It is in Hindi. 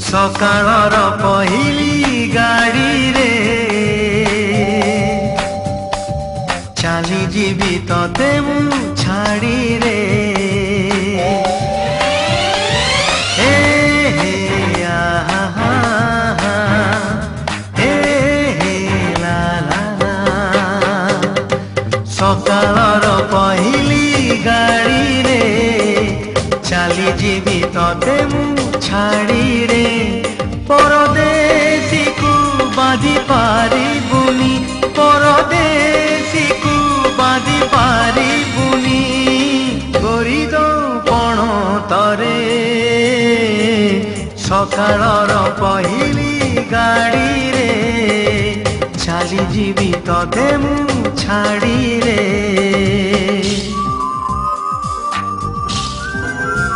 सकाळर पहिली गाड़ी रे चाली जीवी तते मु छाड़ी रे हे हे आहा हे हे ला ला ला सकाळर पहिली गाड़ी रे चाली जीवी तते मु छाड़ी रे परदेसी को बाधी पारी बुनी परदेसी को बाधी पारी बुनी गोरी दो पण तरे सकाळर पहिली गाड़ी रे चाली जीवी तते मु छाड़ी रे।